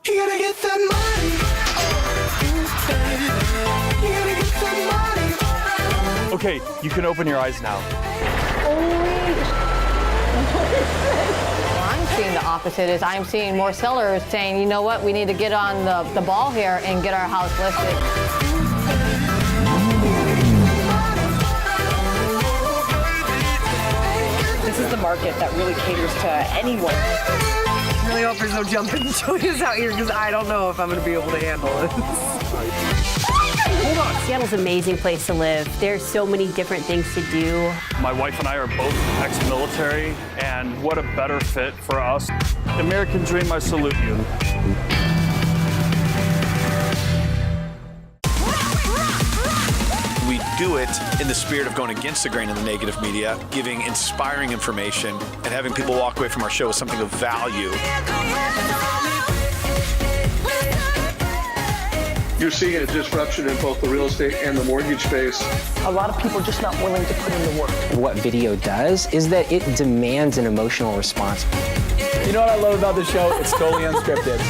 You gotta get that money. You gotta get that money. Okay, you can open your eyes now. I'm seeing the opposite. Is I'm seeing more sellers saying, you know what, we need to get on the ball here and get our house listed. This is the market that really caters to anyone. I really hope there's no jumping Joyous out here because I don't know if I'm going to be able to handle this. Hold on. Seattle's an amazing place to live. There's so many different things to do. My wife and I are both ex-military, and what a better fit for us. American dream, I salute you. We do it in the spirit of going against the grain of the negative media, giving inspiring information, and having people walk away from our show with something of value. You're seeing a disruption in both the real estate and the mortgage space. A lot of people are just not willing to put in the work. What video does is that it demands an emotional response. You know what I love about this show? It's totally unscripted.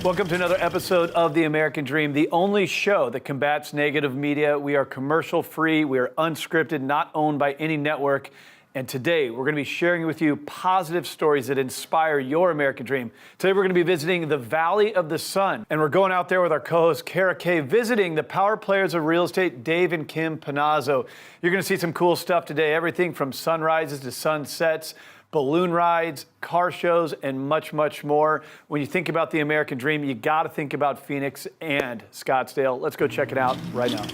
Welcome to another episode of The American Dream, the only show that combats negative media. We are commercial free, we are unscripted, not owned by any network. And today, we're going to be sharing with you positive stories that inspire your American dream. Today, we're going to be visiting the Valley of the Sun. And we're going out there with our co-host, Kara Kay, visiting the power players of real estate, Dave and Kim Panozzo. You're going to see some cool stuff today, everything from sunrises to sunsets, balloon rides, car shows, and much, much more. When you think about the American dream, you got to think about Phoenix and Scottsdale. Let's go check it out right now.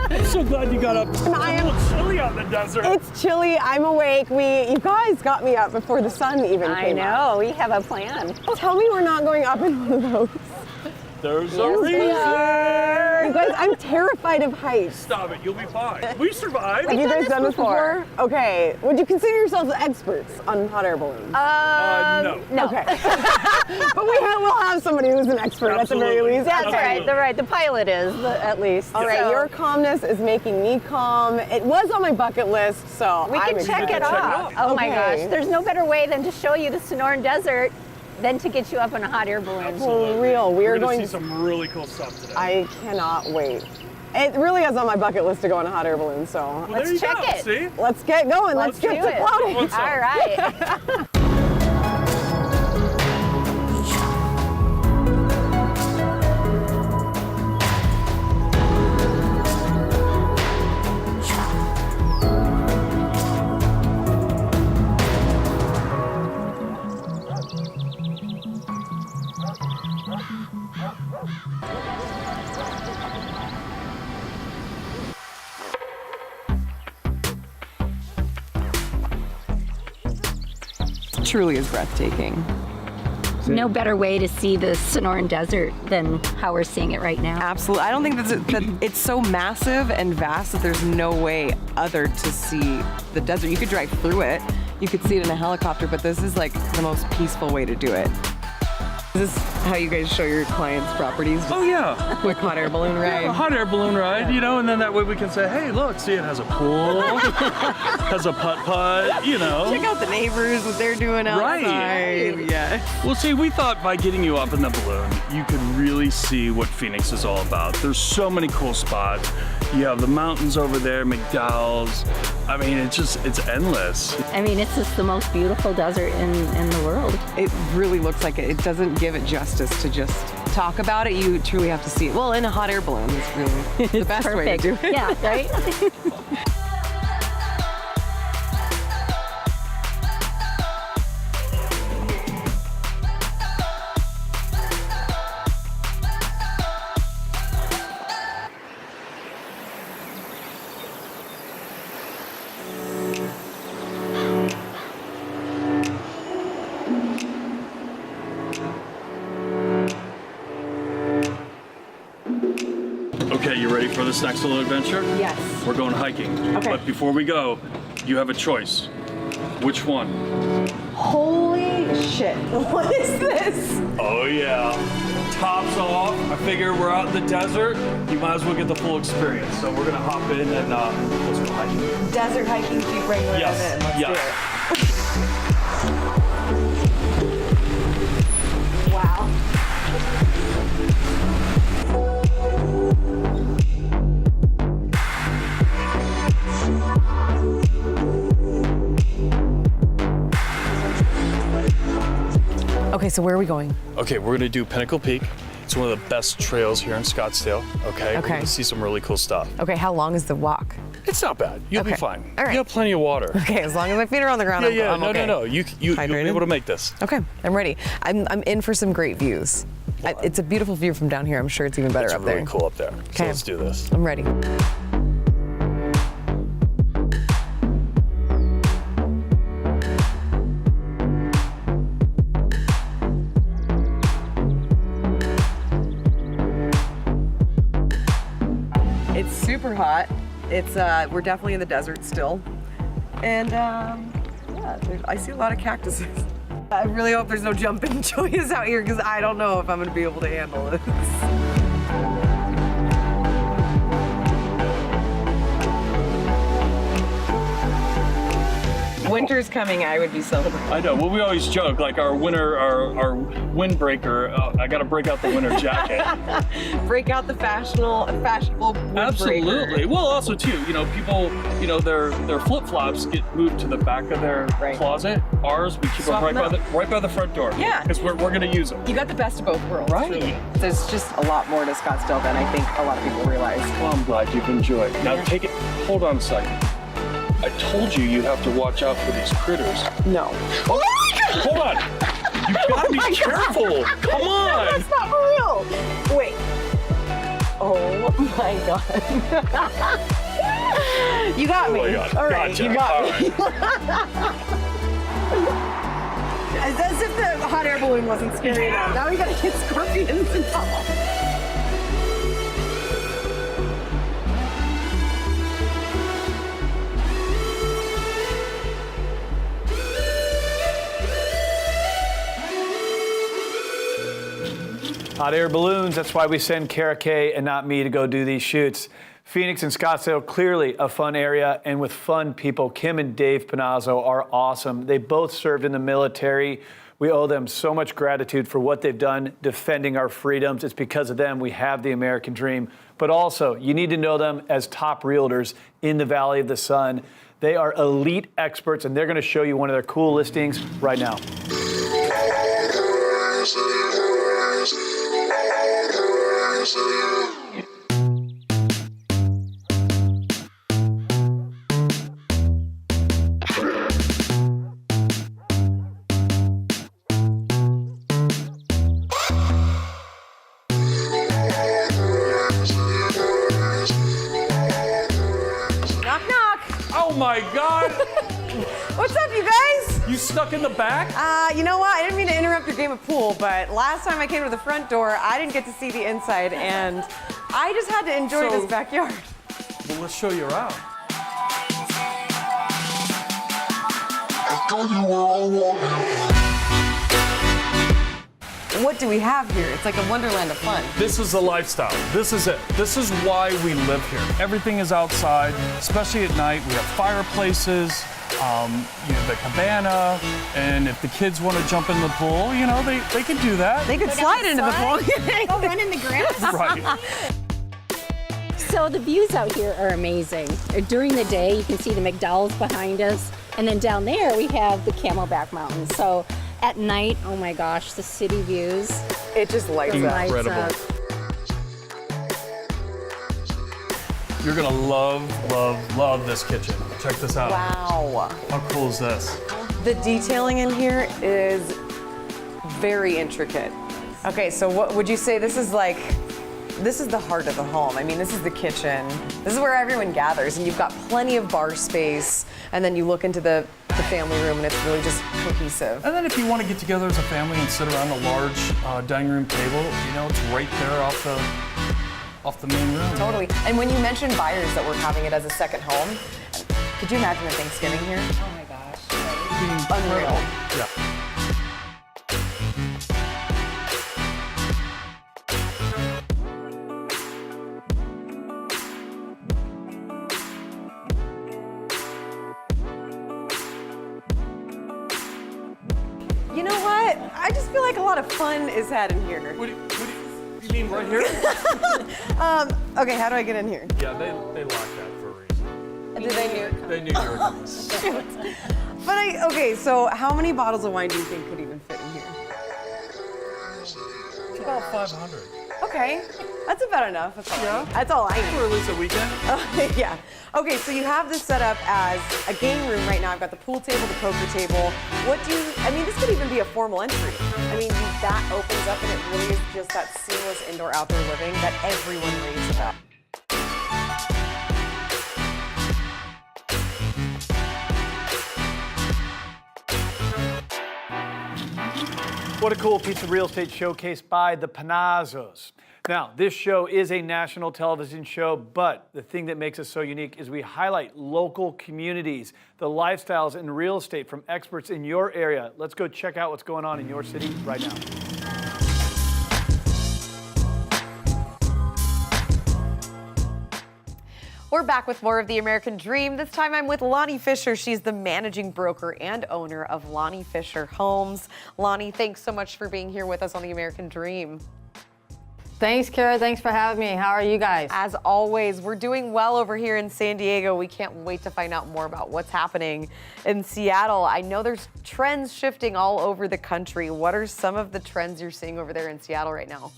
I'm so glad you got up. It's a little chilly out in the desert. It's chilly. I'm awake. You guys got me up before the sun even came up. I know. We have a plan. Tell me we're not going up in one of those. There's a reason. You guys, I'm terrified of heights. Stop it. You'll be fine. We survived. Have you guys done this before? Okay. Would you consider yourselves experts on hot air balloons? No. Okay. But we'll have somebody who's an expert at the very least. That's Absolutely. right. The pilot is, at least. All right, your calmness is making me calm. It was on my bucket list, so We can check it off. Oh my Okay. gosh. There's no better way than to show you the Sonoran Desert than to get you up in a hot air balloon. For real, we're going going to see some really cool stuff today. I cannot wait. It really is on my bucket list to go on a hot air balloon, so Well, Let's there you check go. it. See? let's get going. Let's do get to it. clouding. What's up? All right. Truly is breathtaking. No better way to see the Sonoran Desert than how we're seeing it right now. Absolutely. I don't think that it's so massive and vast that there's no way other to see the desert. You could drive through it. You could see it in a helicopter, but this is like the most peaceful way to do it. Is this how you guys show your clients' properties? Oh, yeah. Quick hot air balloon ride. A hot air balloon ride, you know, and then that way we can say, hey, look, see, it has a pool, has a putt-putt, you know. Check out the neighbors, what they're doing outside. Right. Yeah. Well, see, we thought by getting you up in the balloon, you could really see what Phoenix is all about. There's so many cool spots. You have the mountains over there, McDowell's. I mean, it's endless. I mean, it's just the most beautiful desert in the world. It really looks like it. It doesn't give it justice to just talk about it. You truly have to see it. Well, in a hot air balloon is really the best way to do it. Yeah, right? Okay, you ready for this next little adventure? Yes. We're going hiking. Okay. But before we go, you have a choice. Which one? Holy shit. What is this? Oh yeah. Tops off. I figure we're out in the desert. You might as well get the full experience. So we're gonna hop in and let's go hiking. Desert hiking, Jeep Wrangler. Yes. Let's Yes. do it. Wow. Okay, so where are we going? Okay, we're gonna do Pinnacle Peak. It's one of the best trails here in Scottsdale. Okay. We're gonna see some really cool stuff. Okay, how long is the walk? It's not bad. You'll be fine. All right. You have plenty of water. Okay, as long as my feet are on the ground, I'm okay. No. You'll be able to make this. Okay, I'm ready. I'm in for some great views. It's a beautiful view from down here. I'm sure it's even better It's up really there. cool up there. So Okay. let's do this. I'm ready. It's super hot. It's we're definitely in the desert still, and yeah, I see a lot of cactuses. I really hope there's no jumping joyous out here because I don't know if I'm gonna be able to handle this. Winter's coming, I would be celebrating. I know. Well, we always joke like our windbreaker. I got to break out the winter jacket. Break out the fashionable windbreaker. Absolutely. Well, also too, people, their flip flops get moved to the back of their closet. Ours, we keep them right by the front door. Yeah. Because we're gonna use them. You got the best of both worlds. Right. Truly. There's just a lot more to Scottsdale than I think a lot of people realize. Well, I'm glad you've enjoyed. Now take it. Hold on a second. I told you have to watch out for these critters. No. Oh my God! Hold on. You gotta be careful. Come on. That's not for real. Wait. Oh my God. You got me. Oh my God. All right, Gotcha. you got All me. As if the hot air balloon wasn't scary enough. Now we gotta get scorpions and all. Hot air balloons, that's why we send Kara Kay and not me to go do these shoots. Phoenix and Scottsdale, clearly a fun area, and with fun people. Kim and Dave Panozzo are awesome. They both served in the military. We owe them so much gratitude for what they've done defending our freedoms. It's because of them we have the American dream. But also, you need to know them as top realtors in the Valley of the Sun. They are elite experts, and they're going to show you one of their cool listings right now. Knock, knock. Oh my God! What's up, you guys? You stuck in the back? You know what? I didn't mean to interrupt your game of pool, but last time I came to the front door, I didn't get to see the inside, and I just had to enjoy this backyard. Well, let's show you around. What do we have here? It's like a wonderland of fun. This is the lifestyle. This is it. This is why we live here. Everything is outside, especially at night. We have fireplaces, the cabana, and if the kids want to jump in the pool, they can do that. They could slide into the pool. Go run in the grass. Right. So the views out here are amazing. During the day, you can see the McDowell's behind us. And then down there, we have the Camelback Mountains. So at night, oh my gosh, the city views. It just lights up. Incredible. You're gonna love this kitchen. Check this out. Wow. How cool is this? The detailing in here is very intricate. Okay, so what would you say this is like? This is the heart of the home. I mean, this is the kitchen. This is where everyone gathers, and you've got plenty of bar space, and then you look into the family room, and it's really just cohesive. And then if you want to get together as a family and sit around a large dining room table, it's right there off off the main room. Totally. And when you mentioned buyers that were having it as a second home, could you imagine a Thanksgiving here? Oh my gosh. Unreal. Yeah. You know what? I just feel like a lot of fun is had in here. What do you mean right here? Okay, how do I get in here? Yeah, they locked that for a reason. Did they knew? They knew you were doing this. But okay, so how many bottles of wine do you think could even fit in here? It's about 500. Okay, that's about enough. That's all I need. For at least a weekend. Yeah. Okay, so you have this set up as a game room right now. I've got the pool table, the poker table. I mean, this could even be a formal entry. I mean, that opens up and it really is just that seamless indoor-outdoor living that everyone raves about. What a cool piece of real estate showcase by the Panozzos. Now, this show is a national television show, but the thing that makes us so unique is we highlight local communities, the lifestyles in real estate from experts in your area. Let's go check out what's going on in your city right now. We're back with more of the American Dream. This time I'm with Lani Fisher. She's the managing broker and owner of Lani Fisher Homes. Lani, thanks so much for being here with us on the American Dream. Thanks, Kara. Thanks for having me. How are you guys? As always, we're doing well over here in San Diego. We can't wait to find out more about what's happening in Seattle. I know there's trends shifting all over the country. What are some of the trends you're seeing over there in Seattle right now?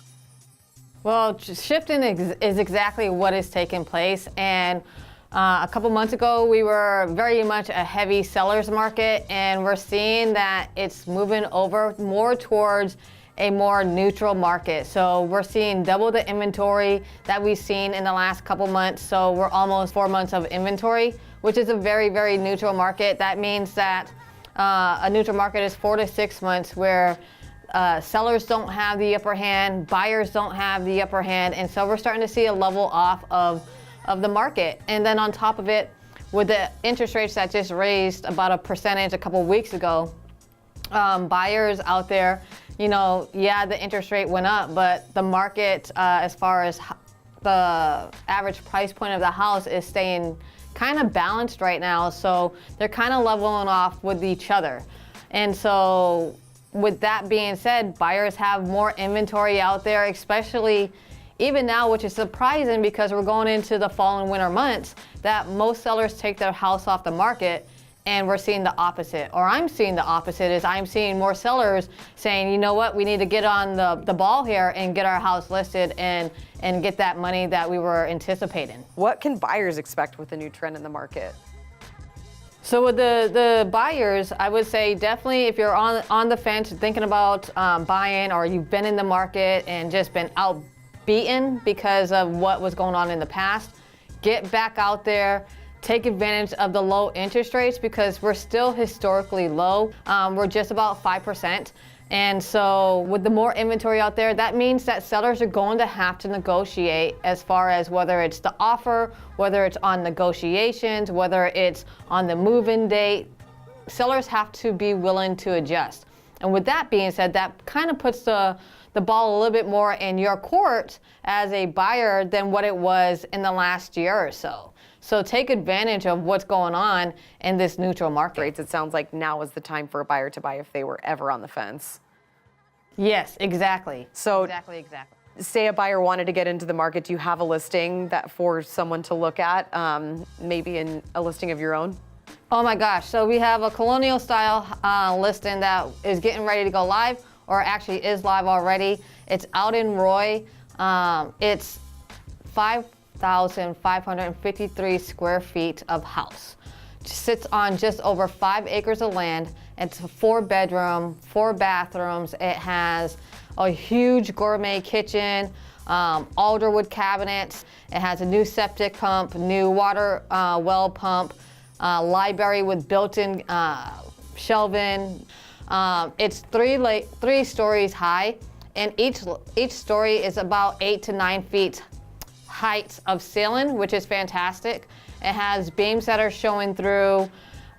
Well, shifting is exactly what is taking place. And a couple months ago, we were very much a heavy seller's market, and we're seeing that it's moving over more towards a more neutral market. So we're seeing double the inventory that we've seen in the last couple months. So we're almost 4 months of inventory, which is a very, very neutral market. That means that a neutral market is 4 to 6 months where sellers don't have the upper hand, buyers don't have the upper hand, and so we're starting to see a level off of the market. And then on top of it, with the interest rates that just raised about a percentage a couple weeks ago, buyers out there, you know, yeah, the interest rate went up, but the market, as far as the average price point of the house, is staying kind of balanced right now. So they're kind of leveling off with each other. And so with that being said, buyers have more inventory out there, especially even now, which is surprising because we're going into the fall and winter months, that most sellers take their house off the market, and we're seeing the opposite. Or I'm seeing the opposite, is I'm seeing more sellers saying, you know what, we need to get on the ball here and get our house listed and get that money that we were anticipating. What can buyers expect with the new trend in the market? So with the buyers, I would say definitely if you're on the fence thinking about buying, or you've been in the market and just been outbeaten because of what was going on in the past, get back out there, take advantage of the low interest rates because we're still historically low. We're just about 5%. And so with the more inventory out there, that means that sellers are going to have to negotiate as far as whether it's the offer, whether it's on negotiations, whether it's on the move-in date. Sellers have to be willing to adjust. And with that being said, that kind of puts the ball a little bit more in your court as a buyer than what it was in the last year or so. So take advantage of what's going on in this neutral market. It sounds like now is the time for a buyer to buy if they were ever on the fence. Yes, exactly. So exactly. Say a buyer wanted to get into the market, do you have a listing that for someone to look at, maybe in a listing of your own? Oh my gosh, so we have a colonial style listing that is getting ready to go live, or actually is live already. It's out in Roy. It's 5,553 square feet of house. It sits on just over 5 acres of land. It's a 4-bedroom, 4 bathrooms. It has a huge gourmet kitchen, alderwood cabinets. It has a new septic pump, new water well pump, library with built-in shelving. It's 3 stories high, and each story is about 8 to 9 feet heights of ceiling, which is fantastic. It has beams that are showing through.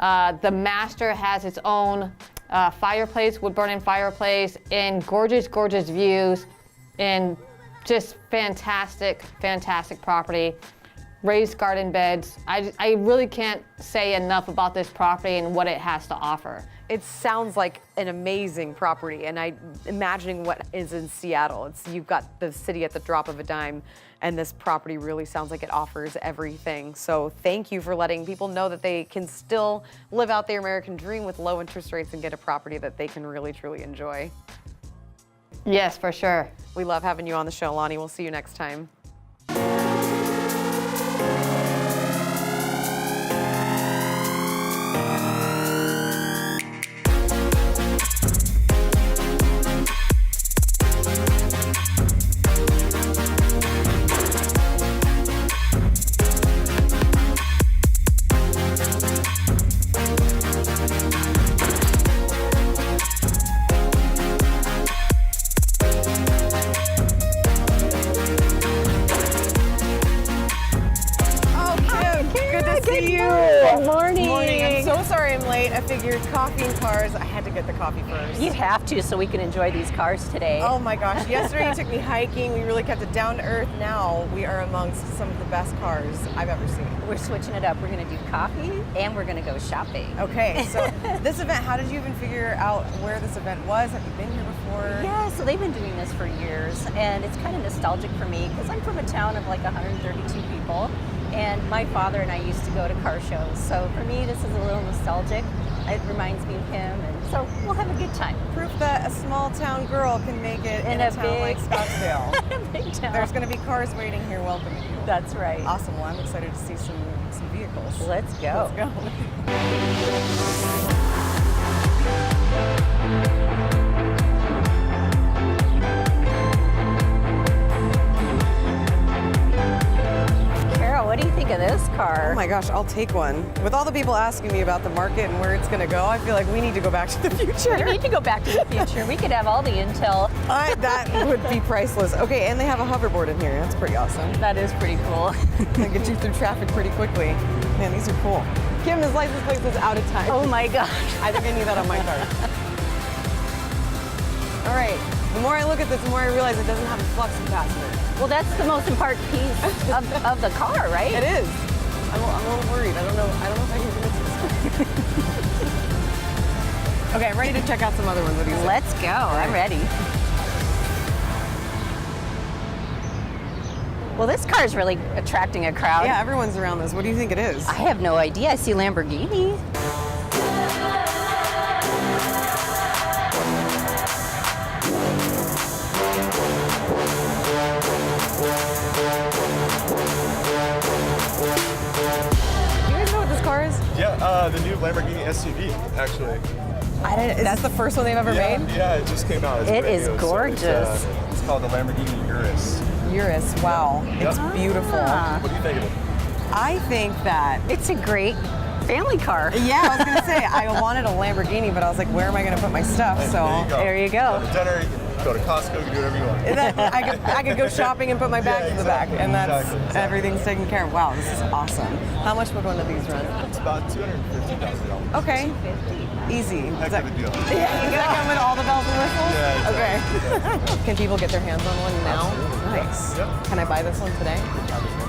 The master has its own fireplace, wood-burning fireplace, and gorgeous, gorgeous views, and just fantastic, fantastic property. Raised garden beds. I really can't say enough about this property and what it has to offer. It sounds like an amazing property, and I'm imagining what is in Seattle. You've got the city at the drop of a dime, and this property really sounds like it offers everything. So thank you for letting people know that they can still live out their American dream with low interest rates and get a property that they can really, truly enjoy. Yes, for sure. We love having you on the show, Lani. We'll see you next time. I figured coffee and cars, I had to get the coffee first. You have to, so we can enjoy these cars today. Oh my gosh, yesterday you took me hiking, we really kept it down to earth. Now we are amongst some of the best cars I've ever seen. We're switching it up. We're gonna do coffee and we're gonna go shopping. Okay, so this event, how did you even figure out where this event was? Have you been here before? Yeah, so they've been doing this for years, and it's kind of nostalgic for me because I'm from a town of like 132 people. And my father and I used to go to car shows. So for me, this is a little nostalgic. It reminds me of him, and so we'll have a good time. Proof that a small town girl can make it in a town like Scottsdale. Big town. There's going to be cars waiting here welcoming you. That's right. Awesome. Well, I'm excited to see some vehicles. Let's go. Let's go. What do you think of this car? Oh my gosh, I'll take one. With all the people asking me about the market and where it's going to go, I feel like we need to go back to the future. We need to go back to the future. We could have all the intel. That would be priceless. Okay, and they have a hoverboard in here. That's pretty awesome. That is pretty cool. They get you through traffic pretty quickly. Man, these are cool. Kim, his license plate is out of time. Oh my gosh. I think I need that on my car. All right, the more I look at this, the more I realize it doesn't have a flux capacitor. Well, that's the most important piece of the car, right? It is. I'm a little worried. I don't know if I can do this. Okay, I'm ready to check out some other ones with you. Let's go. I'm ready. Well, this car is really attracting a crowd. Yeah, everyone's around this. What do you think it is? I have no idea. I see Lamborghini. Yeah, the new Lamborghini SUV, actually. Is this the first one they've ever made? Yeah, it just came out. It's it is new. gorgeous. So it's called the Lamborghini Urus. Urus, wow. It's beautiful. What do you think of it? I think that it's a great family car. Yeah, I was going to say, I wanted a Lamborghini, but I was like, where am I going to put my stuff? So there you go. Go to dinner, you can go to Costco, you can do whatever you want. I could go shopping and put my bags in the back, and that's everything's taken care of. Wow, this is awesome. How much would one of these run? It's about $250,000. Okay. Easy. Heck of a deal. Yeah, does that come with all the bells and whistles? Yeah, exactly. Okay. Can people get their hands on one now? Absolutely. Nice. Yep. Can I buy this one today?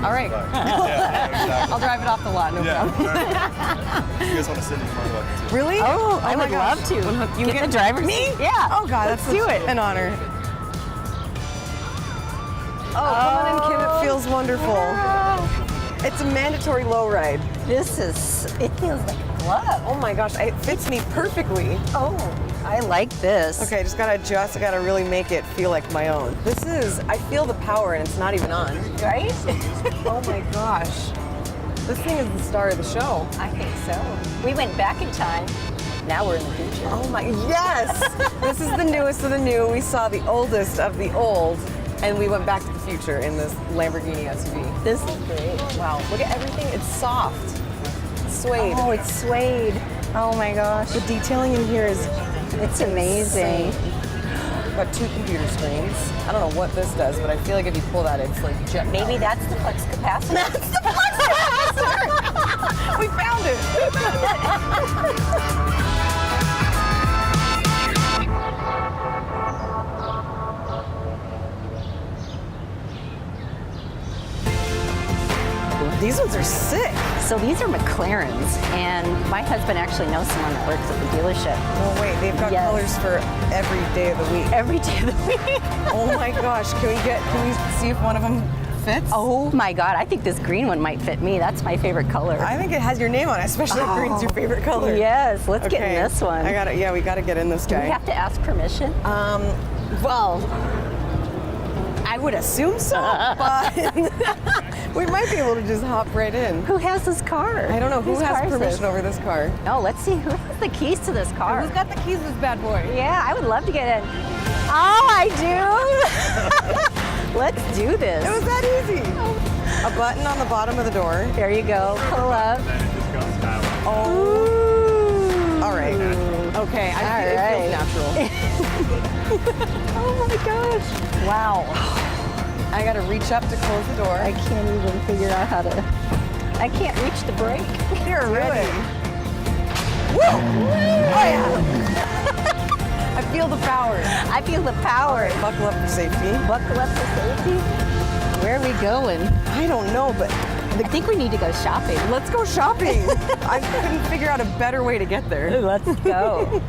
All right. Yeah, exactly. I'll drive it off the lot, no problem. You guys want to sit in front of it? Really? Oh, I my would gosh. love to. You get the driver's me? seat. Yeah. Oh God, that's do it. An honor. Oh, come on in, Kim. It feels wonderful. Yeah. It's a mandatory low ride. It feels like a glove. Oh my gosh, it fits me perfectly. Oh, I like this. Okay, I just gotta adjust. I gotta really make it feel like my own. I feel the power and it's not even on. Right? Oh my gosh. This thing is the star of the show. I think so. We went back in time. Now we're in the future. Oh my, yes! This is the newest of the new. We saw the oldest of the old, and we went back to the future in this Lamborghini SUV. This is great. Wow, look at everything. It's soft. It's suede. Oh, it's suede. Oh my gosh. The detailing in here is it's amazing. got 2 computer screens. I don't know what this does, but I feel like if you pull that, it's like jet. Maybe that's the flex capacitor. That's the flex capacitor. We found it. These ones are sick. So these are McLarens, and my husband actually knows someone that works at the dealership. No way, they've got colors for every day of the week. Every day of the week. Oh my gosh, can we see if one of them fits? Oh my God, I think this green one might fit me. That's my favorite color. I think it has your name on it, especially if green's your favorite color. Yes, let's get in this one. Yeah, we gotta get in this guy. Do we have to ask permission? Well, I would assume so, but we might be able to just hop right in. Who has this car? I don't know. Who Whose car has is permission this? over this car? No, let's see who has the keys to this car. Who's got the keys to this bad boy? Yeah, I would love to get in. Oh, I do. Let's do this. It was that easy. A button on the bottom of the door. There you go. Pull up. Oh. All right. Okay. It feels natural. Oh my gosh. Wow. I gotta reach up to close the door. I can't even figure out how to. I can't reach the brake. You're ready. Woo! Oh yeah. I feel the power. I feel the power. All right, buckle up for safety. Buckle up for safety. Where are we going? I don't know, but I think we need to go shopping. let's go shopping. I couldn't figure out a better way to get there. Let's go.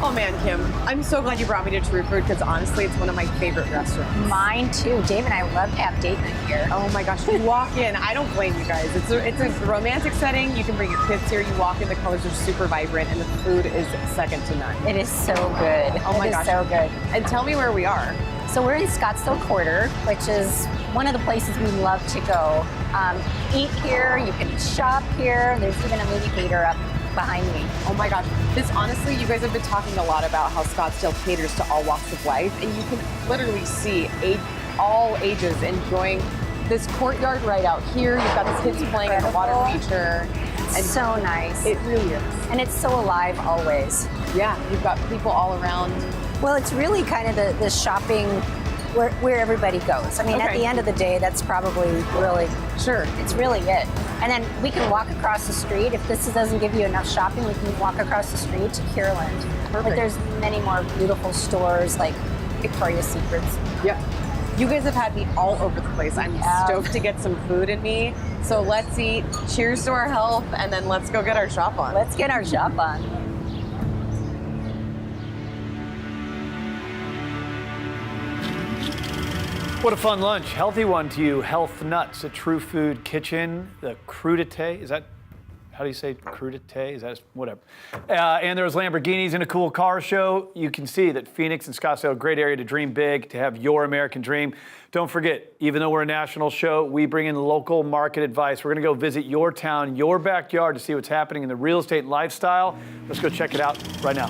Oh man, Kim, I'm so glad you brought me to True Food because honestly, it's one of my favorite restaurants. Mine too. Dave and I love to have date night here. Oh my gosh, you walk in, I don't blame you guys. It's a romantic setting. You can bring your kids here. You walk in, the colors are super vibrant, and the food is second to none. It is so good. Oh my It is gosh. so good. And tell me where we are. So we're in Scottsdale Quarter, which is one of the places we love to go. Eat here, you can shop here. There's even a movie theater up behind me. Oh my gosh, this honestly, you guys have been talking a lot about how Scottsdale caters to all walks of life, and you can literally see all ages enjoying this courtyard right out here. You've got the kids playing in the water feature. And so nice. It really is. And it's so alive always. Yeah, you've got people all around. Well, it's really kind of the shopping where everybody goes. I mean, at the end of the day, that's probably really, it's really it. And then we can walk across the street. If this doesn't give you enough shopping, we can walk across the street to Kierland. But there's many more beautiful stores like Victoria's Secrets. Yep. You guys have had me all over the place. I'm stoked to get some food in me. So let's eat. Cheers to our health, and then let's go get our shop on. Let's get our shop on. What a fun lunch. Healthy one to you. Health Nuts at True Food Kitchen. The crudité, is that, how do you say crudité? Is that, whatever. And there was Lamborghinis and a cool car show. You can see that Phoenix and Scottsdale, a great area to dream big, to have your American dream. Don't forget, even though we're a national show, we bring in local market advice. We're gonna go visit your town, your backyard to see what's happening in the real estate and lifestyle. Let's go check it out right now.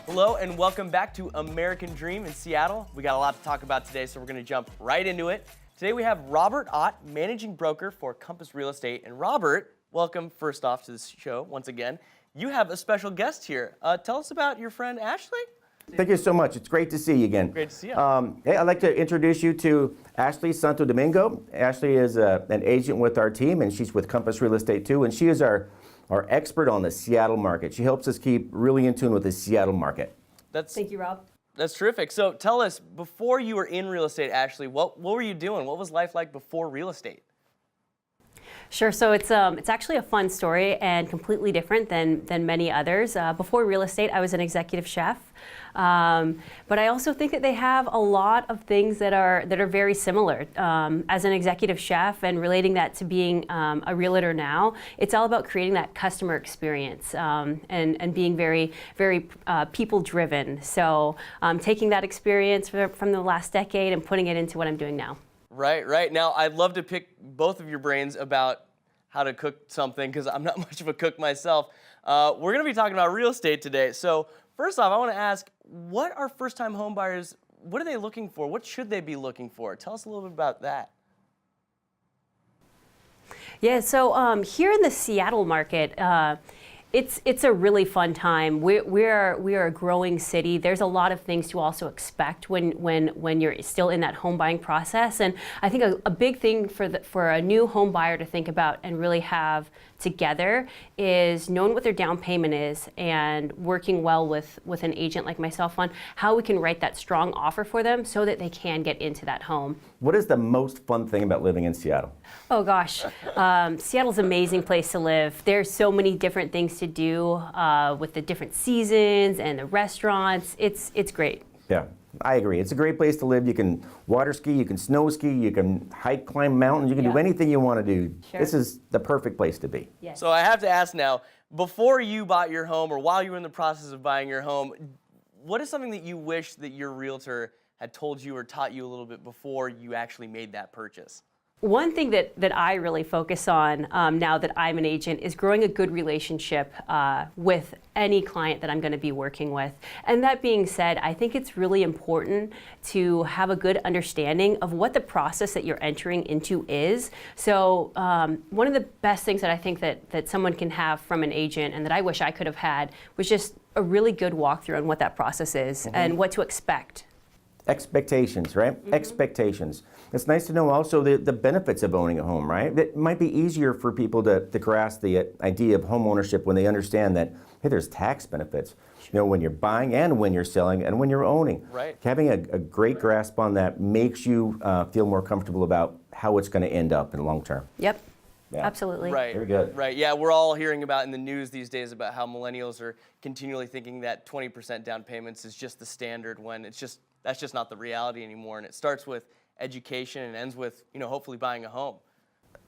Hello and welcome back to American Dream in Seattle. We got a lot to talk about today, so we're going to jump right into it. Today we have Robert Ott, managing broker for Compass Real Estate. And Robert, welcome first off to this show once again. You have a special guest here. Tell us about your friend Ashley. Thank you so much. It's great to see you again. Great to see you. Hey, I'd like to introduce you to Ashley Santo Domingo. Ashley is an agent with our team, and she's with Compass Real Estate too, and she is our expert on the Seattle market. She helps us keep really in tune with the Seattle market. Thank you, Rob. That's terrific. So tell us, before you were in real estate, Ashley, what were you doing? What was life like before real estate? Sure. So it's actually a fun story and completely different than many others. Before real estate, I was an executive chef. But I also think that they have a lot of things that are very similar. As an executive chef and relating that to being a realtor now, it's all about creating that customer experience and being very, very people driven. So taking that experience from the last decade and putting it into what I'm doing now. Right. Now, I'd love to pick both of your brains about how to cook something because I'm not much of a cook myself. We're going to be talking about real estate today. So first off, I want to ask, what are first-time home buyers, what are they looking for? What should they be looking for? Tell us a little bit about that. Yeah, so here in the Seattle market, it's a really fun time. We are a growing city. There's a lot of things to also expect when you're still in that home buying process. And I think a big thing for a new home buyer to think about and really have together is knowing what their down payment is and working well with an agent like myself on how we can write that strong offer for them so that they can get into that home. What is the most fun thing about living in Seattle? Oh gosh, Seattle's an amazing place to live. There's so many different things to do with the different seasons and the restaurants. It's great. Yeah, I agree. It's a great place to live. You can water ski, you can snow ski, you can hike, climb mountains, you can do anything you want to do. Sure. This is the perfect place to be. Yes. So I have to ask now, before you bought your home or while you were in the process of buying your home, what is something that you wish that your realtor had told you or taught you a little bit before you actually made that purchase? One thing that I really focus on now that I'm an agent is growing a good relationship with any client that I'm going to be working with. And that being said, I think it's really important to have a good understanding of what the process that you're entering into is. So one of the best things that I think that someone can have from an agent and that I wish I could have had was just a really good walkthrough on what that process is and what to expect. Expectations, right? Expectations. It's nice to know also the benefits of owning a home, right? It might be easier for people to grasp the idea of home ownership when they understand that, hey, there's tax benefits, you know, when you're buying and when you're selling and when you're owning. Right. Having a great grasp on that makes you feel more comfortable about how it's going to end up in the long term. Yep. Yeah. Absolutely. Right. Very good. Right. Yeah, we're all hearing about in the news these days about how millennials are continually thinking that 20% down payments is just the standard when that's just not the reality anymore. And it starts with education and ends with, you know, hopefully buying a home.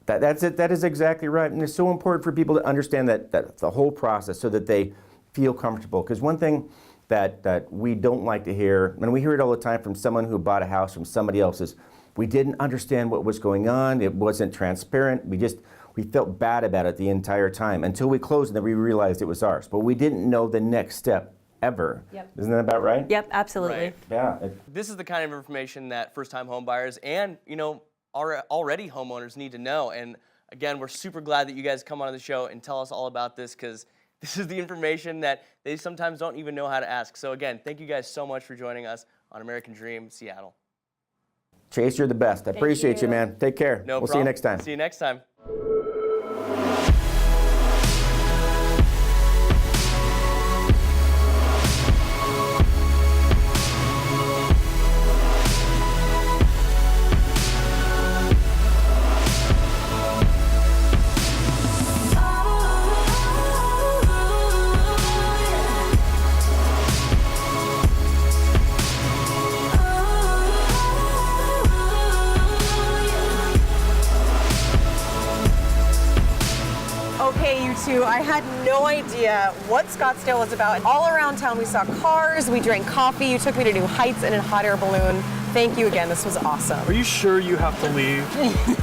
That's it. That is exactly right. And it's so important for people to understand that the whole process so that they feel comfortable. Because one thing that we don't like to hear, and we hear it all the time from someone who bought a house from somebody else's, we didn't understand what was going on. It wasn't transparent. We felt bad about it the entire time until we closed and then we realized it was ours. But we didn't know the next step ever. Yep. Isn't that about right? Yep, absolutely. Right. Yeah. This is the kind of information that first-time home buyers and, you know, already homeowners need to know. And again, we're super glad that you guys come on the show and tell us all about this because this is the information that they sometimes don't even know how to ask. So again, thank you guys so much for joining us on American Dream Seattle. Chase, you're the best. I appreciate you, man. Take care. No We'll problem. see you next time. See you next time. Okay, you two, I had no idea what Scottsdale was about. All around town we saw cars, we drank coffee, you took me to do hikes in a hot air balloon. Thank you again, this was awesome. Are you sure you have to leave?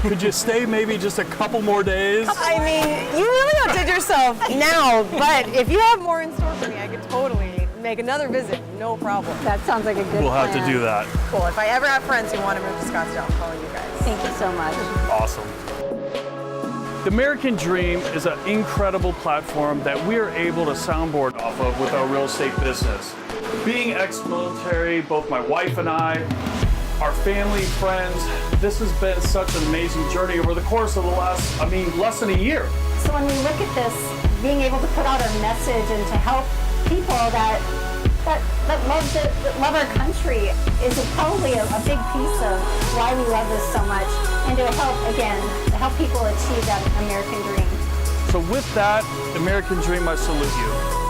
Could you stay maybe just a couple more days? I mean, you really outdid yourself now, but if you have more in store for me, I could totally make another visit, no problem. That sounds like a good We'll have plan. to do that. Cool, if I ever have friends who want to move to Scottsdale, I'll call you guys. Thank you so much. Awesome. The American Dream is an incredible platform that we are able to soundboard off of with our real estate business. Being ex-military, both my wife and I, our family, friends, this has been such an amazing journey over the course of the last, less than a year. So when we look at this, being able to put out our message and to help people that love our country is probably a big piece of why we love this so much. and to help people achieve that American dream. So with that American dream, I salute you.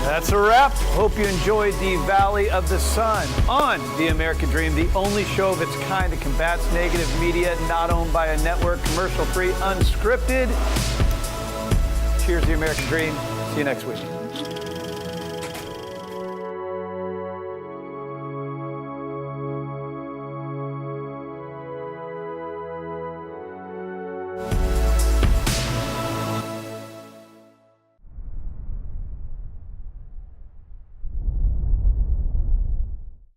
That's a wrap. Hope you enjoyed the Valley of the Sun on The American Dream, the only show of its kind that combats negative media, not owned by a network, commercial-free, unscripted. Cheers, The American Dream. See you next week.